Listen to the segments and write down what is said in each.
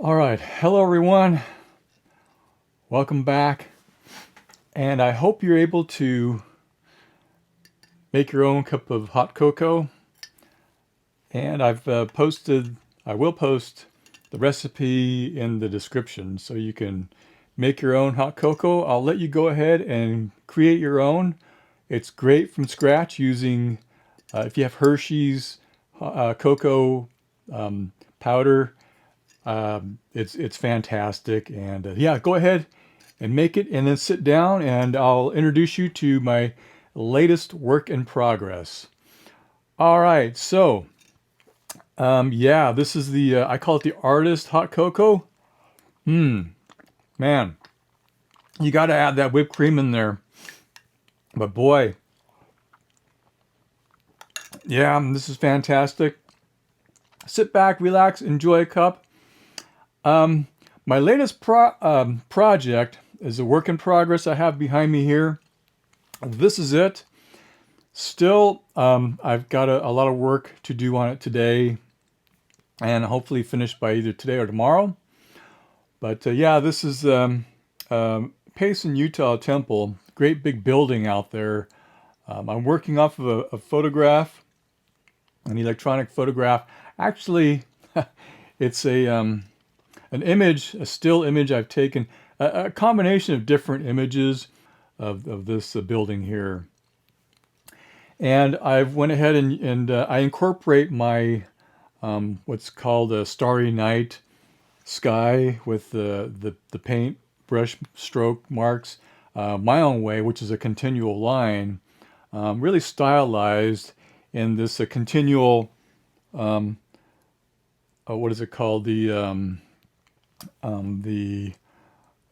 All right, hello everyone. Welcome back. And I hope you're able to make your own cup of hot cocoa. And I will post the recipe in the description so you can make your own hot cocoa. I'll let you go ahead and create your own. It's great from scratch using, if you have Hershey's cocoa powder, it's fantastic. And yeah, go ahead and make it and then sit down and I'll introduce you to my latest work in progress. All right, so yeah, this is the I call it the artist hot cocoa. Man, you got to add that whipped cream in there. But boy, yeah, this is fantastic. Sit back, relax, enjoy a cup. My latest project is a work in progress I have behind me here. This is it. Still, I've got a lot of work to do on it today and hopefully finish by either today or tomorrow. But yeah, this is Payson Utah Temple, great big building out there. I'm working off of a photograph, an electronic photograph. Actually, it's an image, a still image I've taken, a combination of different images of this building here. And I've went ahead and I incorporate my what's called a starry night sky with the paint brush stroke marks my own way, which is a continual line, really stylized in this continual what is it called,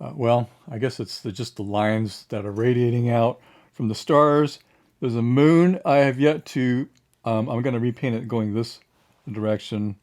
well, I guess it's just the lines that are radiating out from the stars. There's a moon. I have yet to I'm going to repaint it going this direction,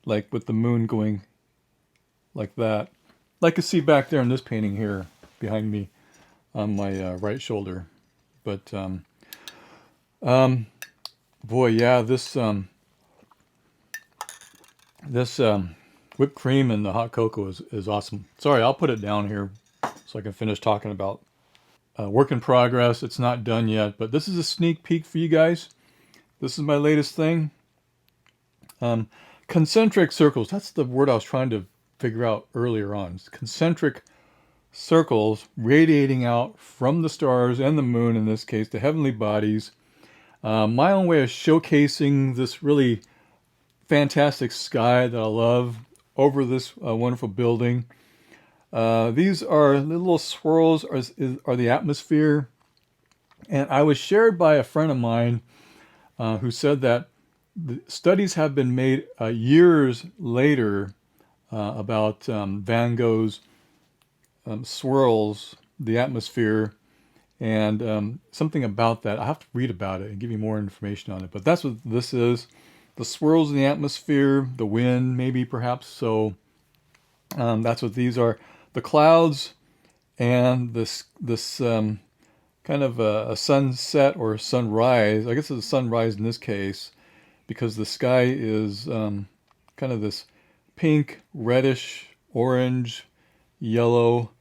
like with the moon going like that. Like you see back there in this painting here behind me on my right shoulder. But boy, yeah, this whipped cream and the hot cocoa is awesome. Sorry, I'll put it down here so I can finish talking about work in progress. It's not done yet, but this is a sneak peek for you guys. This is my latest thing. Concentric circles. That's the word I was trying to figure out earlier on. It's concentric circles radiating out from the stars and the moon, in this case, the heavenly bodies. My own way of showcasing this really fantastic sky that I love over this wonderful building. These are little swirls, are the atmosphere. And I was shared by a friend of mine who said that the studies have been made years later about Van Gogh's swirls, the atmosphere, and something about that. I have to read about it and give you more information on it. But that's what this is. The swirls in the atmosphere, the wind, maybe perhaps. So that's what these are. The clouds and this kind of a sunset or sunrise. I guess it's a sunrise in this case because the sky is kind of this pink, reddish, orange, yellow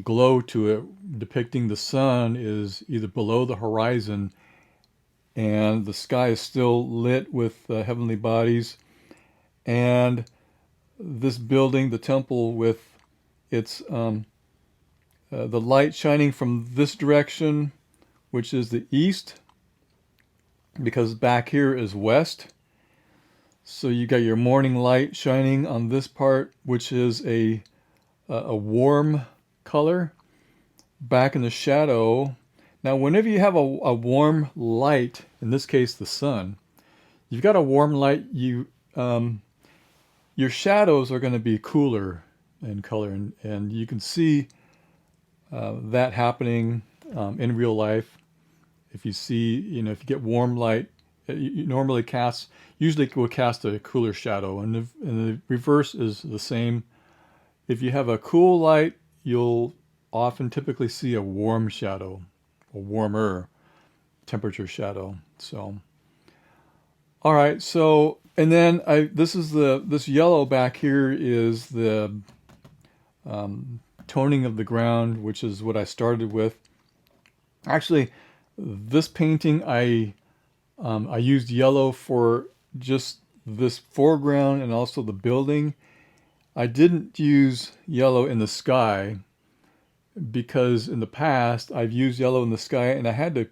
glow to it, depicting the sun is either below the horizon and the sky is still lit with heavenly bodies. And this building, the temple, with its the light shining from this direction, which is the east, because back here is west. So you got your morning light shining on this part, which is a warm color. Back in the shadow. Now, whenever you have a warm light, in this case the sun, you've got a warm light. Your shadows are going to be cooler in color, and you can see that happening in real life. If you see, if you get warm light, you normally usually will cast a cooler shadow, and the reverse is the same. If you have a cool light, you'll often typically see a warm shadow, a warmer temperature shadow. So, all right, so And then this yellow back here is the toning of the ground, which is what I started with. Actually, this painting I used yellow for just this foreground and also the building. I didn't use yellow in the sky because in the past I've used yellow in the sky and I had to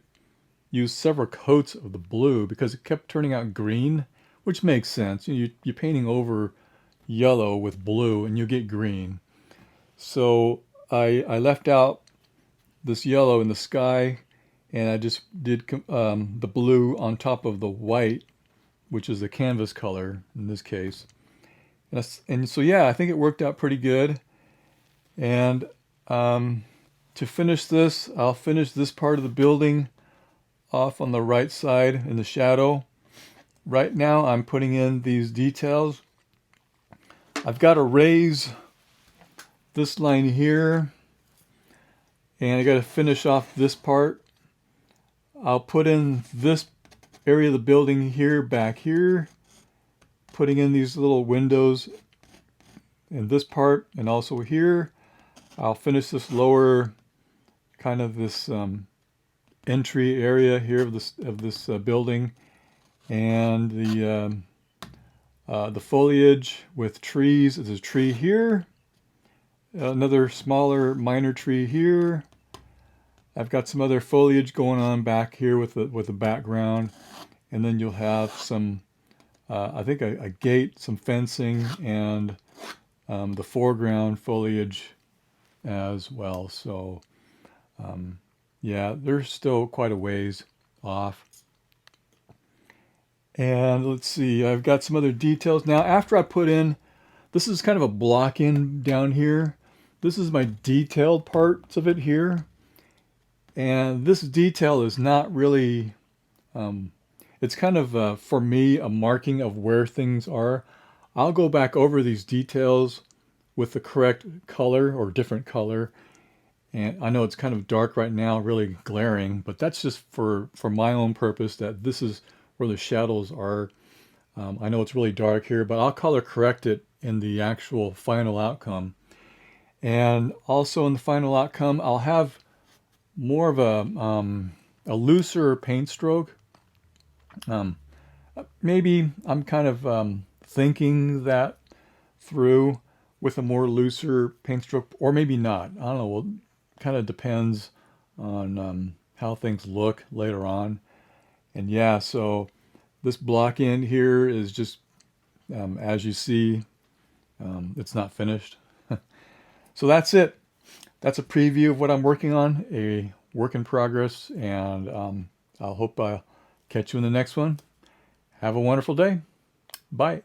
use several coats of the blue because it kept turning out green, which makes sense. You're painting over yellow with blue and you get green. So I left out this yellow in the sky and I just did the blue on top of the white, which is the canvas color in this case. And so yeah, I think it worked out pretty good. And to finish this, I'll finish this part of the building off on the right side in the shadow. Right now I'm putting in these details. I've got to raise this line here and I got to finish off this part. I'll put in this area of the building here, back here, putting in these little windows in this part and also here. I'll finish this lower kind of this entry area here of this building, and the foliage with trees. There's a tree here, another smaller minor tree here. I've got some other foliage going on back here with the background, and then you'll have some I think a gate, some fencing, and the foreground foliage as well. So yeah, they're still quite a ways off. And let's see, I've got some other details. Now, after I put in, this is kind of a block in down here. This is my detailed parts of it here. And this detail is not really, it's kind of, for me, a marking of where things are. I'll go back over these details with the correct color or different color. And I know it's kind of dark right now, really glaring, but that's just for my own purpose, that this is where the shadows are. I know it's really dark here, but I'll color correct it in the actual final outcome. And also in the final outcome, I'll have more of a looser paint stroke. Maybe I'm kind of thinking that through with a more looser paint stroke, or maybe not. I don't know. Well, kind of depends on how things look later on. And yeah, so this block end here is just, as you see, it's not finished. So that's it. That's a preview of what I'm working on, a work in progress, and I'll hope I'll catch you in the next one. Have a wonderful day. Bye.